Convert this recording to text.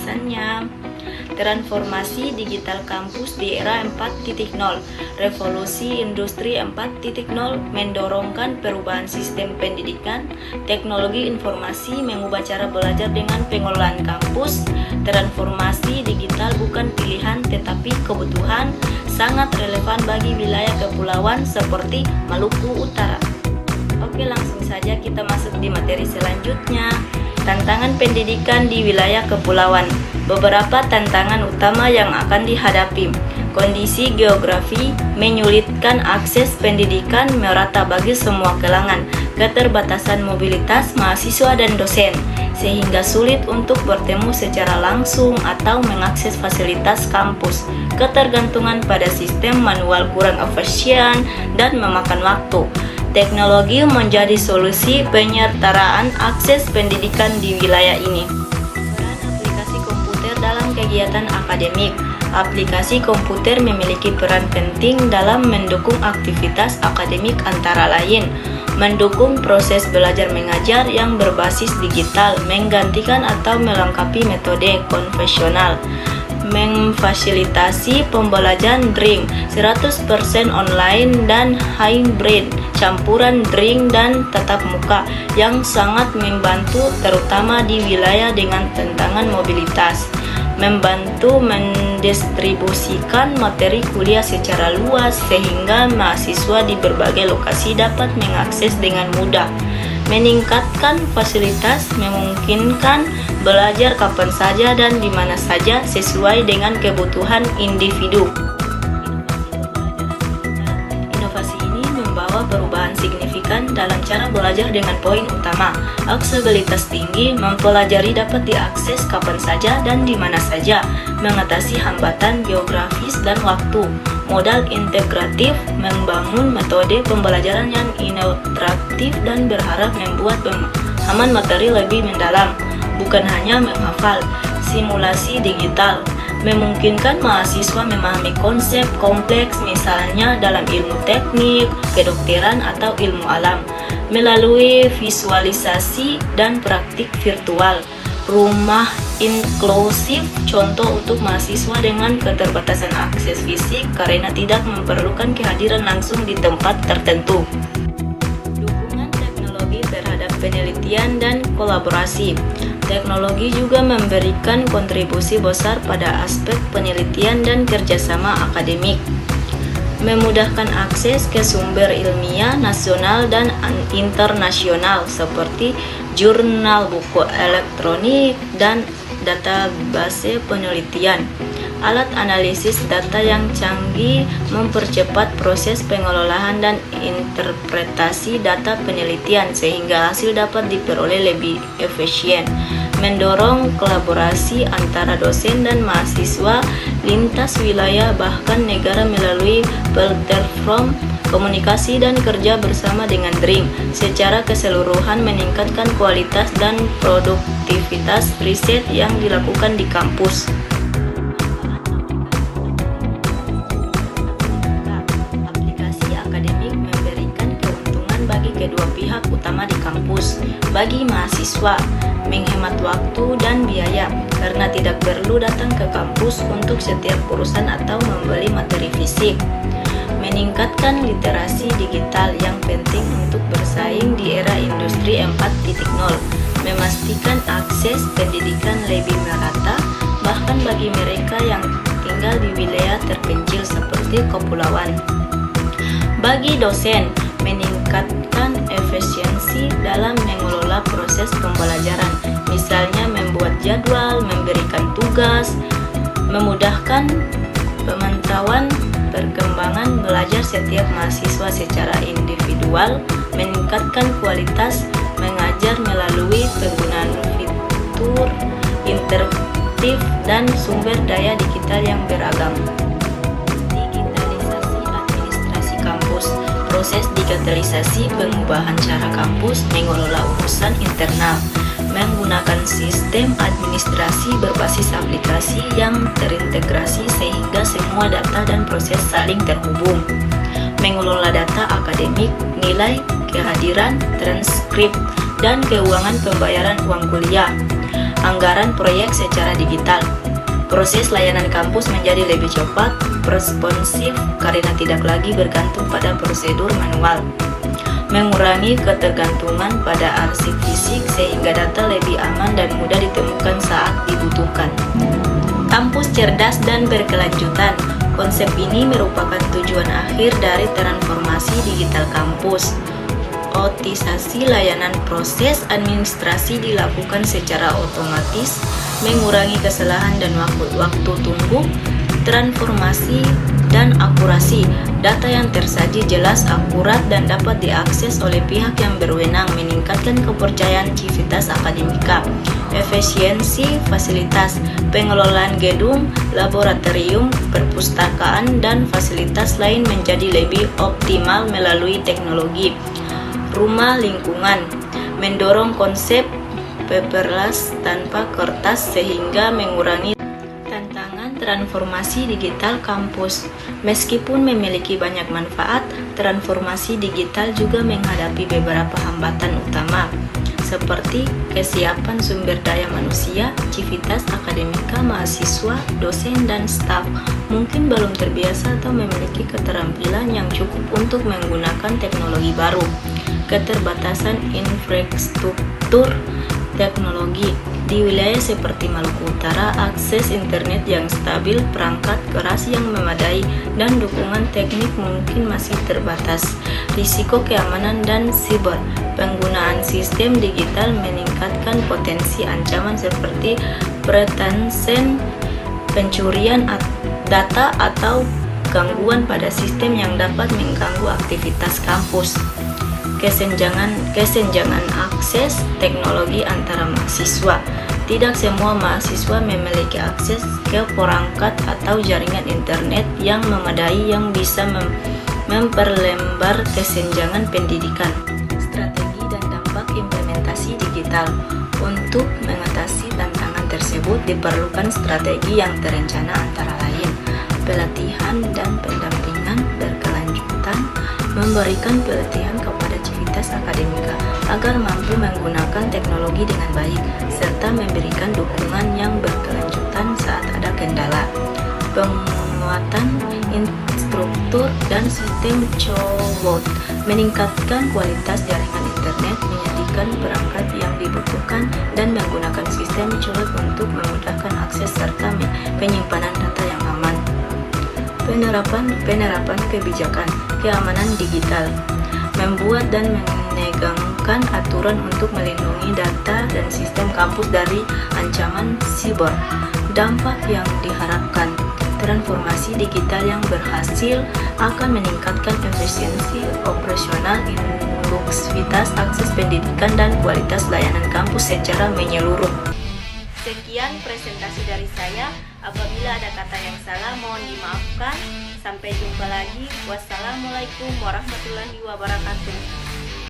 pembahasannya. Transformasi digital kampus di era 4.0. Revolusi industri 4.0 mendorongkan perubahan sistem pendidikan. Teknologi informasi mengubah cara belajar dengan pengelolaan kampus. Transformasi digital bukan pilihan tetapi kebutuhan, sangat relevan bagi wilayah kepulauan seperti Maluku Utara. Oke, langsung saja kita masuk di materi selanjutnya. Tantangan pendidikan di wilayah kepulauan. Beberapa tantangan utama yang akan dihadapi. Kondisi geografi menyulitkan akses pendidikan merata bagi semua kalangan. Keterbatasan mobilitas mahasiswa dan dosen, sehingga sulit untuk bertemu secara langsung atau mengakses fasilitas kampus. Ketergantungan pada sistem manual kurang efisien dan memakan waktu. Teknologi menjadi solusi penyertaan akses pendidikan di wilayah ini. Peran aplikasi komputer dalam kegiatan akademik. Aplikasi komputer memiliki peran penting dalam mendukung aktivitas akademik antara lain, mendukung proses belajar mengajar yang berbasis digital, menggantikan atau melengkapi metode konvensional, memfasilitasi pembelajaran daring 100% online dan hybrid, campuran daring dan tatap muka yang sangat membantu terutama di wilayah dengan tantangan mobilitas, membantu mendistribusikan materi kuliah secara luas sehingga mahasiswa di berbagai lokasi dapat mengakses dengan mudah, meningkatkan fasilitas, memungkinkan belajar kapan saja dan di mana saja sesuai dengan kebutuhan individu. Inovasi ini membawa perubahan signifikan dalam cara belajar dengan poin utama. Aksesibilitas tinggi, mempelajari dapat diakses kapan saja dan di mana saja, mengatasi hambatan geografis dan waktu. Modal integratif, membangun metode pembelajaran yang interaktif dan berharap membuat pemahaman materi lebih mendalam, bukan hanya menghafal. Simulasi digital memungkinkan mahasiswa memahami konsep kompleks misalnya dalam ilmu teknik, kedokteran atau ilmu alam melalui visualisasi dan praktik virtual. Rumah inklusif, contoh untuk mahasiswa dengan keterbatasan akses fisik karena tidak memerlukan kehadiran langsung di tempat tertentu. Dukungan teknologi terhadap penelitian dan kolaborasi. Teknologi juga memberikan kontribusi besar pada aspek penelitian dan kerjasama akademik, memudahkan akses ke sumber ilmiah nasional dan internasional seperti jurnal, buku elektronik, dan database penelitian. Alat analisis data yang canggih mempercepat proses pengelolaan dan interpretasi data penelitian sehingga hasil dapat diperoleh lebih efisien, mendorong kolaborasi antara dosen dan mahasiswa lintas wilayah bahkan negara melalui platform komunikasi dan kerja bersama dengan daring. Secara keseluruhan meningkatkan kualitas dan produktivitas riset yang dilakukan di kampus. Aplikasi akademik memberikan keuntungan bagi kedua pihak utama di kampus. Bagi mahasiswa, menghemat waktu dan biaya karena tidak perlu datang ke kampus untuk setiap urusan atau membeli materi fisik. Meningkatkan literasi digital yang penting untuk bersaing di era industri 4.0, memastikan akses pendidikan lebih merata bahkan bagi mereka yang tinggal di wilayah terpencil seperti kepulauan. Bagi dosen, meningkatkan efisiensi dalam mengelola proses pembelajaran, misalnya membuat jadwal, memberikan tugas, memudahkan pemantauan perkembangan belajar setiap mahasiswa secara individual, meningkatkan kualitas mengajar melalui penggunaan fitur interaktif dan sumber daya digital yang beragam. Digitalisasi administrasi kampus. Proses digitalisasi pengubahan cara kampus mengelola urusan internal, menggunakan sistem administrasi berbasis aplikasi yang terintegrasi sehingga semua data dan proses saling terhubung, mengelola data akademik, nilai, kehadiran, transkrip, dan keuangan pembayaran uang kuliah, anggaran proyek secara digital. Proses layanan kampus menjadi lebih cepat, responsif karena tidak lagi bergantung pada prosedur manual. Mengurangi ketergantungan pada arsip fisik sehingga data lebih aman dan mudah ditemukan saat dibutuhkan. Kampus cerdas dan berkelanjutan. Konsep ini merupakan tujuan akhir dari transformasi digital kampus. Otomatisasi layanan proses administrasi dilakukan secara otomatis, mengurangi kesalahan dan waktu tunggu, transformasi dan akurasi. Data yang tersaji jelas, akurat, dan dapat diakses oleh pihak yang berwenang, meningkatkan kepercayaan civitas akademika. Efisiensi fasilitas, pengelolaan gedung, laboratorium, perpustakaan, dan fasilitas lain menjadi lebih optimal melalui teknologi. Rumah lingkungan, mendorong konsep paperless tanpa kertas sehingga mengurangi tantangan transformasi digital kampus. Meskipun memiliki banyak manfaat, transformasi digital juga menghadapi beberapa hambatan utama, seperti kesiapan sumber daya manusia, civitas akademika, mahasiswa, dosen, dan staf mungkin belum terbiasa atau memiliki keterampilan yang cukup untuk menggunakan teknologi baru. Keterbatasan infrastruktur teknologi. Di wilayah seperti Maluku Utara, akses internet yang stabil, perangkat keras yang memadai, dan dukungan teknik mungkin masih terbatas. Risiko keamanan dan siber. Penggunaan sistem digital meningkatkan potensi ancaman seperti peretasan, pencurian data, atau gangguan pada sistem yang dapat mengganggu aktivitas kampus. Kesenjangan akses teknologi antara mahasiswa. Tidak semua mahasiswa memiliki akses ke perangkat atau jaringan internet yang memadai yang bisa memperlebar kesenjangan pendidikan. Strategi dan dampak implementasi digital. Untuk mengatasi tantangan tersebut diperlukan strategi yang terencana, antara lain pelatihan dan pendampingan berkelanjutan, memberikan pelatihan kepada civitas akademika agar mampu menggunakan teknologi dengan baik, serta memberikan dukungan yang berkelanjutan saat ada kendala. Penguatan infrastruktur dan sistem cloud, meningkatkan kualitas jaringan internet, menyediakan perangkat yang dibutuhkan, dan menggunakan sistem cloud untuk memudahkan akses serta penyimpanan data yang aman. Penerapan kebijakan keamanan digital, membuat dan menegakkan aturan untuk melindungi data dan sistem kampus dari ancaman siber. Dampak yang diharapkan, transformasi digital yang berhasil akan meningkatkan efisiensi operasional, inklusivitas, akses pendidikan, dan kualitas layanan kampus secara menyeluruh. Sekian presentasi dari saya. Apabila ada kata yang salah, mohon dimaafkan. Sampai jumpa lagi. Wassalamualaikum warahmatullahi wabarakatuh.